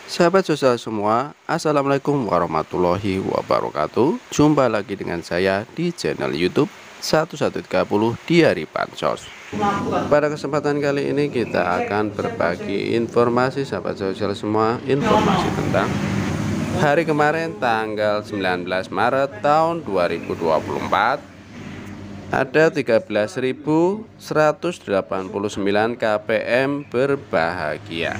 Sahabat sosial semua, Assalamualaikum warahmatullahi wabarakatuh. Jumpa lagi dengan saya di channel YouTube 1130 Diari Bansos. Pada kesempatan kali ini kita akan berbagi informasi sahabat sosial semua, informasi tentang hari kemarin tanggal 19 Maret tahun 2024. Ada 13.189 KPM berbahagia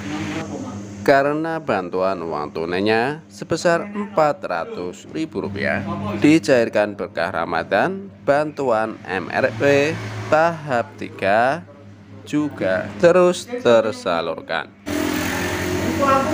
karena bantuan uang tunainya sebesar Rp400.000 dicairkan berkah Ramadan. Bantuan MRP tahap 3 juga terus tersalurkan.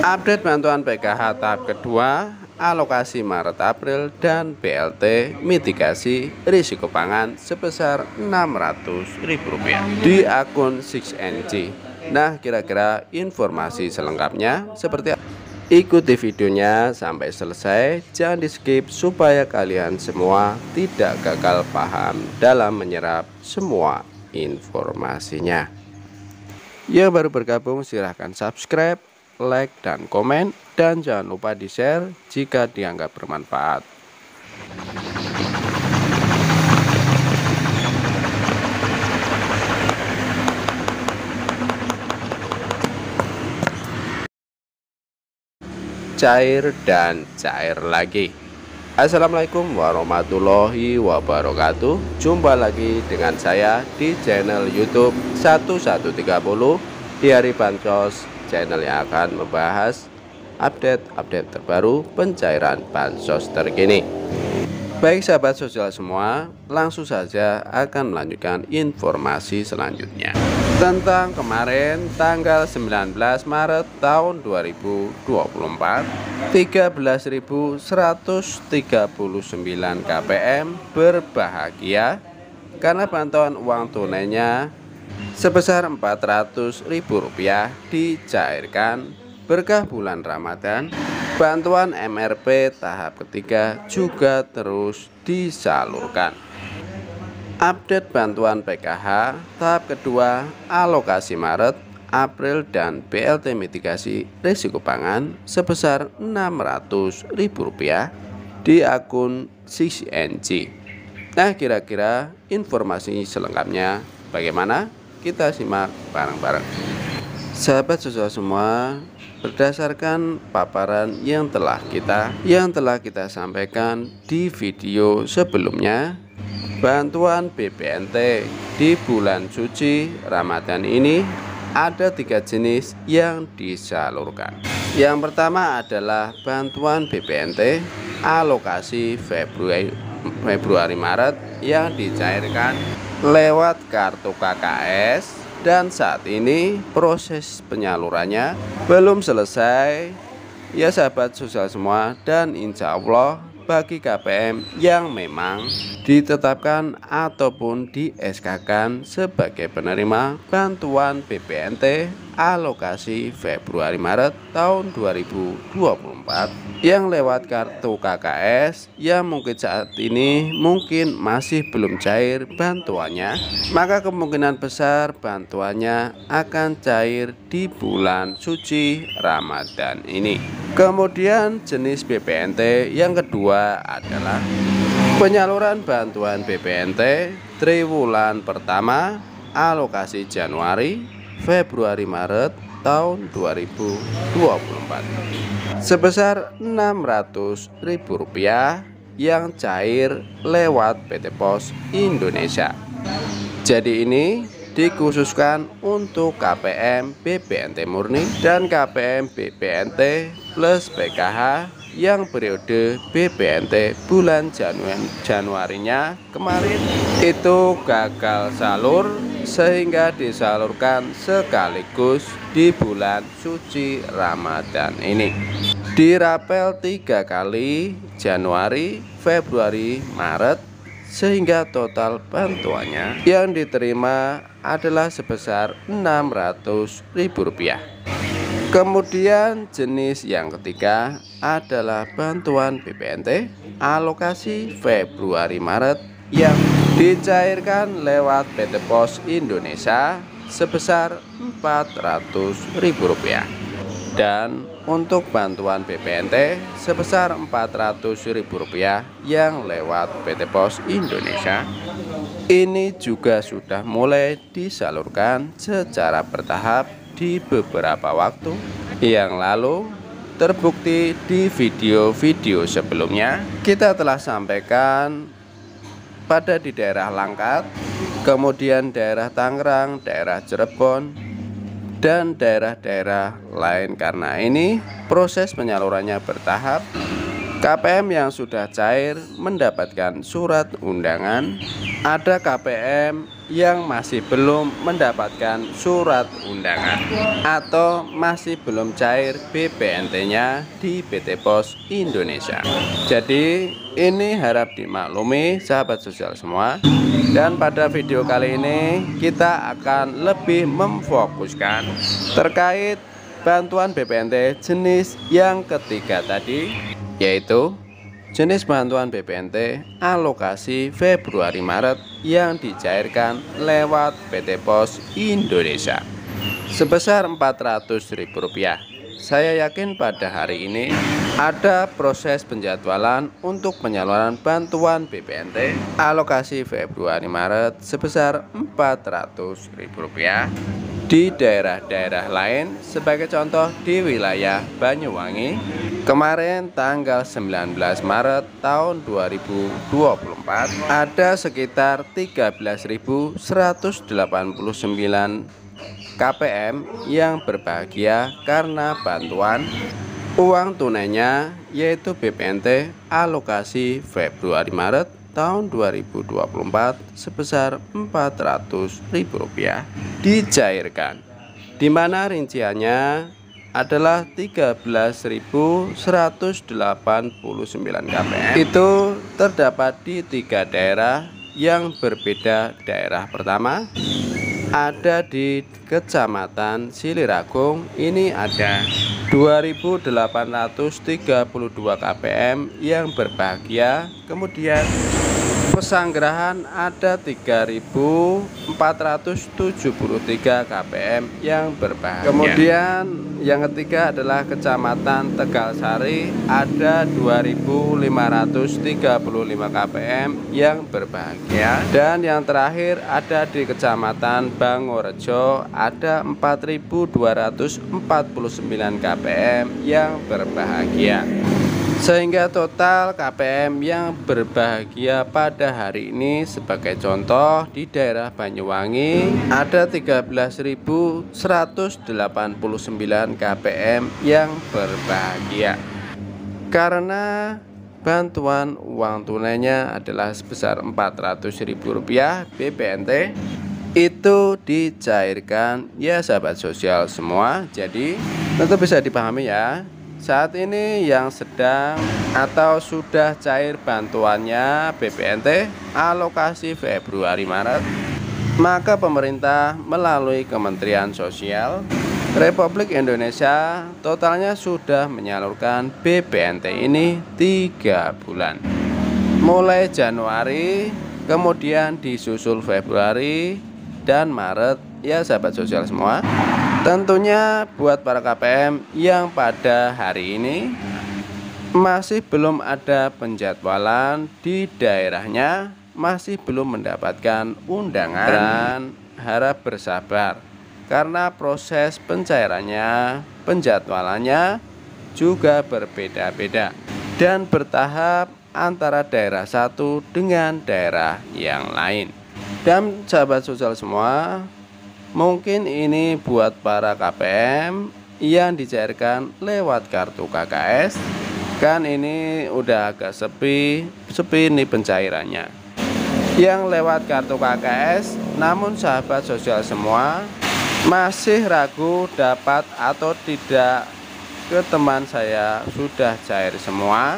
Update bantuan PKH tahap kedua, alokasi Maret April dan BLT mitigasi risiko pangan sebesar Rp600.000 di akun 6NG. Nah, kira-kira informasi selengkapnya seperti apa? Ikuti videonya sampai selesai, jangan di skip supaya kalian semua tidak gagal paham dalam menyerap semua informasinya. Yang baru bergabung silahkan subscribe, like, dan komen, dan jangan lupa di share jika dianggap bermanfaat. Cair dan cair lagi. Assalamualaikum warahmatullahi wabarakatuh. Jumpa lagi dengan saya di channel YouTube 1130 Diari Bansos, channel yang akan membahas update terbaru pencairan bansos terkini. Baik sahabat sosial semua, langsung saja akan melanjutkan informasi selanjutnya tentang kemarin tanggal 19 Maret tahun 2024. 13.139 KPM berbahagia karena bantuan uang tunainya sebesar Rp400.000 dicairkan berkah bulan Ramadan. Bantuan MRP tahap ketiga juga terus disalurkan. Update bantuan PKH tahap kedua, alokasi Maret, April, dan BLT mitigasi risiko pangan sebesar Rp600.000 di akun 6NG. Nah, kira-kira informasi selengkapnya bagaimana? Kita simak bareng-bareng. Sahabat sosial semua, berdasarkan paparan yang telah kita sampaikan di video sebelumnya, bantuan BPNT di bulan suci Ramadan ini ada 3 jenis yang disalurkan. Yang pertama adalah bantuan BPNT alokasi Februari Maret yang dicairkan lewat kartu KKS, dan saat ini proses penyalurannya belum selesai ya sahabat sosial semua, dan insya Allah bagi KPM yang memang ditetapkan ataupun di SK-kan sebagai penerima bantuan BPNT alokasi Februari Maret tahun 2024 yang lewat kartu KKS yang mungkin saat ini masih belum cair bantuannya, maka kemungkinan besar bantuannya akan cair di bulan suci Ramadan ini. Kemudian jenis BPNT yang kedua adalah penyaluran bantuan BPNT triwulan pertama alokasi Januari, Februari, Maret tahun 2024 sebesar Rp600.000 yang cair lewat PT Pos Indonesia. Jadi ini dikhususkan untuk KPM BPNT murni dan KPM BPNT plus PKH yang periode BPNT bulan Januarinya kemarin itu gagal salur sehingga disalurkan sekaligus di bulan suci Ramadan ini. Dirapel 3 kali, Januari, Februari, Maret, sehingga total bantuannya yang diterima adalah sebesar Rp600.000. Kemudian jenis yang ketiga adalah bantuan BPNT alokasi Februari Maret yang dicairkan lewat PT Pos Indonesia sebesar Rp400.000. Dan untuk bantuan BPNT sebesar Rp400.000 yang lewat PT Pos Indonesia. Ini juga sudah mulai disalurkan secara bertahap di beberapa waktu yang lalu. Terbukti di video-video sebelumnya kita telah sampaikan pada di daerah Langkat, kemudian daerah Tangerang, daerah Cirebon, dan daerah-daerah lain. Karena ini proses penyalurannya bertahap, KPM yang sudah cair mendapatkan surat undangan, ada KPM yang masih belum mendapatkan surat undangan atau masih belum cair BPNT-nya di PT Pos Indonesia. Jadi ini harap dimaklumi sahabat sosial semua. Dan pada video kali ini kita akan lebih memfokuskan terkait bantuan BPNT jenis yang ketiga tadi, yaitu jenis bantuan BPNT alokasi Februari-Maret yang dicairkan lewat PT Pos Indonesia sebesar Rp400.000. Saya yakin pada hari ini ada proses penjadwalan untuk penyaluran bantuan BPNT alokasi Februari-Maret sebesar Rp400.000 di daerah-daerah lain. Sebagai contoh, di wilayah Banyuwangi kemarin tanggal 19 Maret tahun 2024 ada sekitar 13.189 KPM yang berbahagia karena bantuan uang tunainya, yaitu BPNT alokasi Februari-Maret tahun 2024 sebesar Rp400.000 dicairkan, di mana rinciannya adalah 13.189 KPM. Itu terdapat di 3 daerah yang berbeda. Daerah pertama ada di Kecamatan Siliragung, ini ada 2.832 KPM yang berbahagia. Kemudian Pesanggerahan ada 3.473 KPM yang berbahagia. Kemudian yang ketiga adalah Kecamatan Tegalsari, ada 2.535 KPM yang berbahagia. Dan yang terakhir ada di Kecamatan Bangorejo, ada 4.249 KPM yang berbahagia. Sehingga total KPM yang berbahagia pada hari ini, sebagai contoh di daerah Banyuwangi ada 13.189 KPM yang berbahagia karena bantuan uang tunainya adalah sebesar Rp400.000 BPNT itu dicairkan ya sahabat sosial semua. Jadi tentu bisa dipahami ya, saat ini yang sedang atau sudah cair bantuannya BPNT alokasi Februari-Maret, maka pemerintah melalui Kementerian Sosial Republik Indonesia totalnya sudah menyalurkan BPNT ini 3 bulan, mulai Januari, kemudian disusul Februari dan Maret ya sahabat sosial semua. Tentunya buat para KPM yang pada hari ini masih belum ada penjadwalan di daerahnya, masih belum mendapatkan undangan, dan harap bersabar karena proses pencairannya, penjadwalannya juga berbeda-beda dan bertahap antara daerah satu dengan daerah yang lain. Dan sahabat sosial semua, mungkin ini buat para KPM yang dicairkan lewat kartu KKS, kan ini udah agak sepi nih pencairannya. Yang lewat kartu KKS, namun sahabat sosial semua masih ragu dapat atau tidak, ke teman saya sudah cair semua,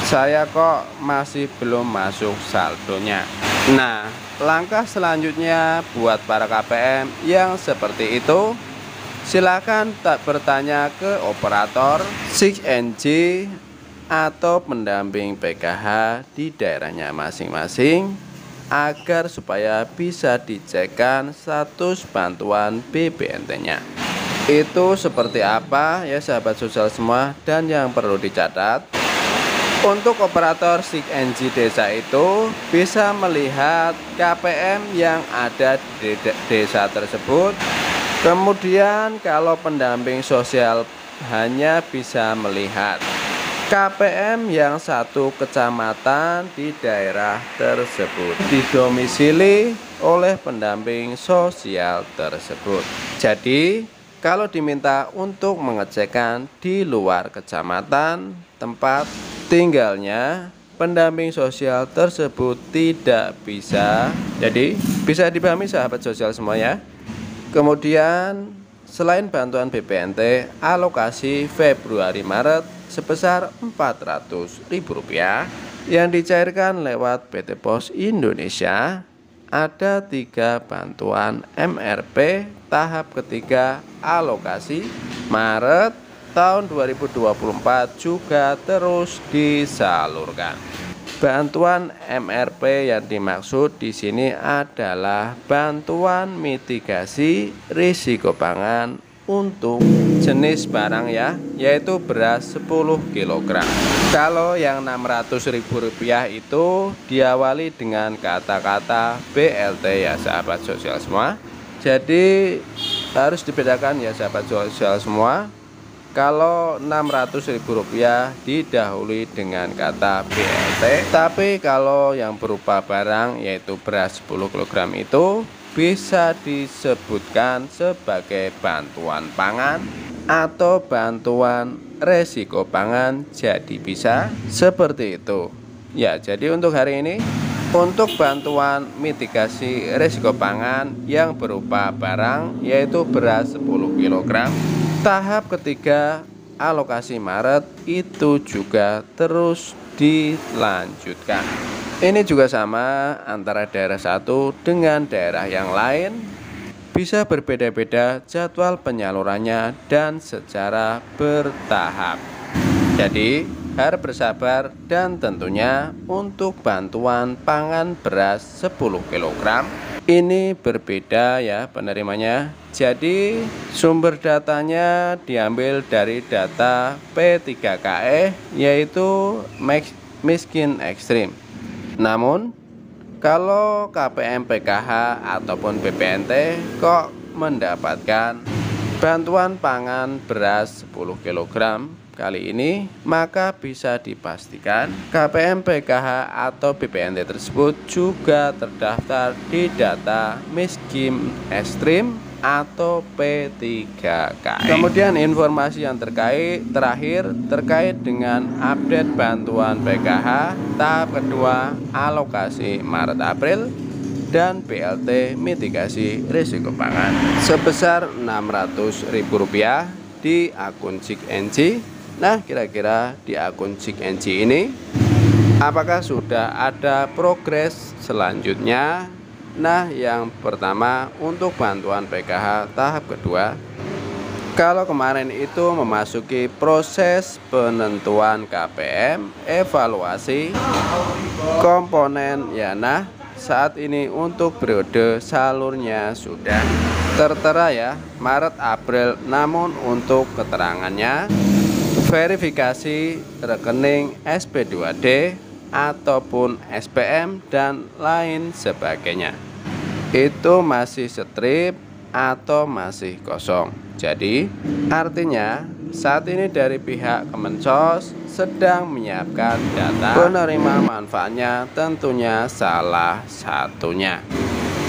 saya kok masih belum masuk saldonya. Nah, langkah selanjutnya buat para KPM yang seperti itu, silakan tak bertanya ke operator 6NG atau pendamping PKH di daerahnya masing-masing agar supaya bisa dicekkan status bantuan BPNT-nya. Itu seperti apa ya sahabat sosial semua, dan yang perlu dicatat, untuk operator SIG-NG desa itu bisa melihat KPM yang ada di desa tersebut. Kemudian kalau pendamping sosial hanya bisa melihat KPM yang satu kecamatan di daerah tersebut didomisili oleh pendamping sosial tersebut. Jadi kalau diminta untuk mengecekkan di luar kecamatan tempat tinggalnya pendamping sosial tersebut tidak bisa. Jadi bisa dipahami sahabat sosial semua ya. Kemudian selain bantuan BPNT, alokasi Februari-Maret sebesar Rp400.000 yang dicairkan lewat PT Pos Indonesia. Ada 3 bantuan MRP tahap ketiga alokasi Maret tahun 2024 juga terus disalurkan. Bantuan MRP yang dimaksud di sini adalah bantuan mitigasi risiko pangan untuk jenis barang ya, yaitu beras 10 kg. Kalau yang Rp600.000 itu diawali dengan kata-kata BLT ya sahabat sosial semua. Jadi harus dibedakan ya sahabat sosial semua. Kalau Rp600.000 didahului dengan kata BLT. Tapi kalau yang berupa barang yaitu beras 10 kg itu bisa disebutkan sebagai bantuan pangan atau bantuan resiko pangan, jadi bisa seperti itu ya. Jadi untuk hari ini untuk bantuan mitigasi resiko pangan yang berupa barang yaitu beras 10 kg tahap ketiga alokasi Maret itu juga terus dilanjutkan. Ini juga sama antara daerah satu dengan daerah yang lain, bisa berbeda-beda jadwal penyalurannya dan secara bertahap. Jadi harap bersabar, dan tentunya untuk bantuan pangan beras 10 kg ini berbeda ya penerimanya. Jadi sumber datanya diambil dari data P3KE yaitu miskin ekstrim. Namun kalau KPM PKH ataupun BPNT kok mendapatkan bantuan pangan beras 10 kg kali ini, maka bisa dipastikan KPM PKH atau BPNT tersebut juga terdaftar di data miskin ekstrim atau P3KE. Kemudian informasi yang terakhir terkait dengan update bantuan PKH tahap kedua alokasi Maret-April dan BLT mitigasi risiko pangan sebesar Rp600.000 di akun SIG-NG. Nah, kira-kira di akun SIG-NG ini apakah sudah ada progres selanjutnya? Nah, yang pertama untuk bantuan PKH tahap kedua, kalau kemarin itu memasuki proses penentuan KPM, evaluasi komponen ya. Nah, saat ini untuk periode salurnya sudah tertera ya, Maret April. Namun untuk keterangannya, verifikasi rekening SP2D ataupun SPM dan lain sebagainya itu masih strip atau masih kosong. Jadi artinya saat ini dari pihak Kemensos sedang menyiapkan data penerima manfaatnya, tentunya salah satunya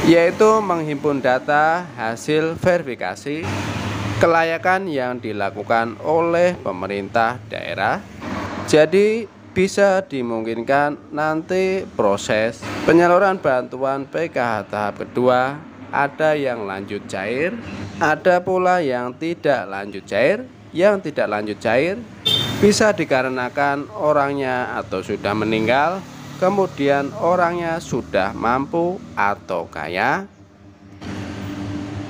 yaitu menghimpun data hasil verifikasi kelayakan yang dilakukan oleh pemerintah daerah. Jadi bisa dimungkinkan nanti proses penyaluran bantuan PKH tahap kedua ada yang lanjut cair, ada pula yang tidak lanjut cair. Yang tidak lanjut cair bisa dikarenakan orangnya atau sudah meninggal, kemudian orangnya sudah mampu atau kaya,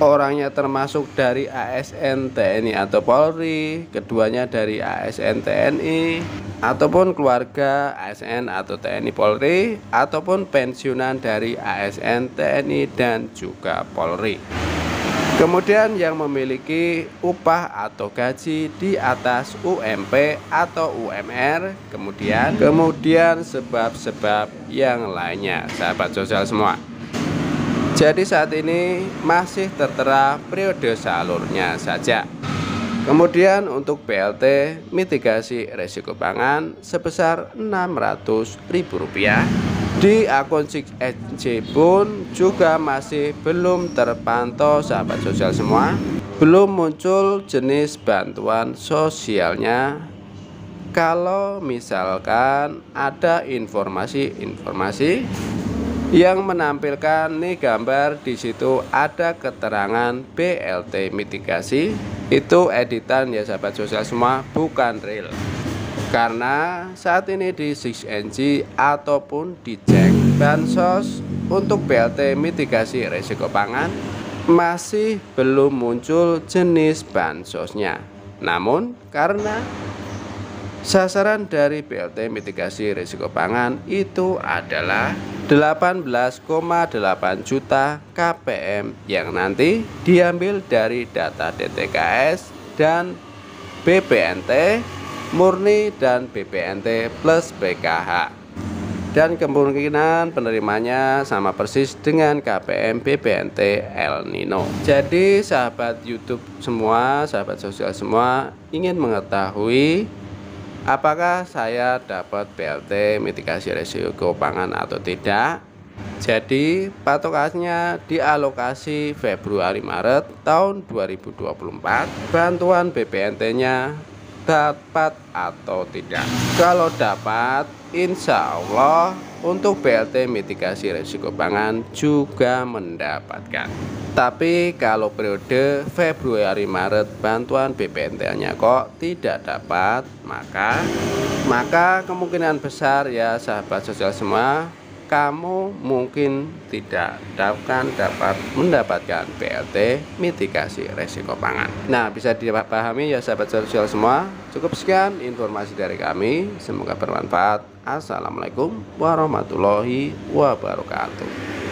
orangnya termasuk dari ASN TNI atau Polri, keduanya dari ASN TNI, ataupun keluarga ASN atau TNI Polri, ataupun pensiunan dari ASN TNI dan juga Polri. Kemudian yang memiliki upah atau gaji di atas UMP atau UMR, kemudian sebab-sebab yang lainnya, sahabat sosial semua. Jadi saat ini masih tertera periode salurnya saja. Kemudian untuk BLT mitigasi risiko pangan sebesar Rp600.000 di akun 6NJ pun juga masih belum terpantau, sahabat sosial semua. Belum muncul jenis bantuan sosialnya. Kalau misalkan ada informasi yang menampilkan nih gambar, di situ ada keterangan BLT mitigasi, itu editan ya sahabat sosial semua, bukan real. Karena saat ini di 6NJ ataupun di cek bansos untuk BLT mitigasi risiko pangan masih belum muncul jenis bansosnya. Namun karena sasaran dari BLT mitigasi risiko pangan itu adalah 18,8 juta KPM yang nanti diambil dari data DTKS dan BPNT murni dan BPNT plus PKH, dan kemungkinan penerimanya sama persis dengan KPM BPNT El Nino. Jadi sahabat YouTube semua, sahabat sosial semua, ingin mengetahui apakah saya dapat BLT mitigasi risiko pangan atau tidak. Jadi patokannya di alokasi Februari-Maret tahun 2024, bantuan BPNT-nya dapat atau tidak. Kalau dapat, insya Allah untuk BLT mitigasi risiko pangan juga mendapatkan. Tapi kalau periode Februari-Maret bantuan BPNT-nya kok tidak dapat, maka kemungkinan besar ya sahabat sosial semua, kamu mungkin tidak dapat mendapatkan BLT mitigasi risiko pangan. Nah, bisa dipahami ya sahabat sosial semua. Cukup sekian informasi dari kami, semoga bermanfaat. Assalamualaikum warahmatullahi wabarakatuh.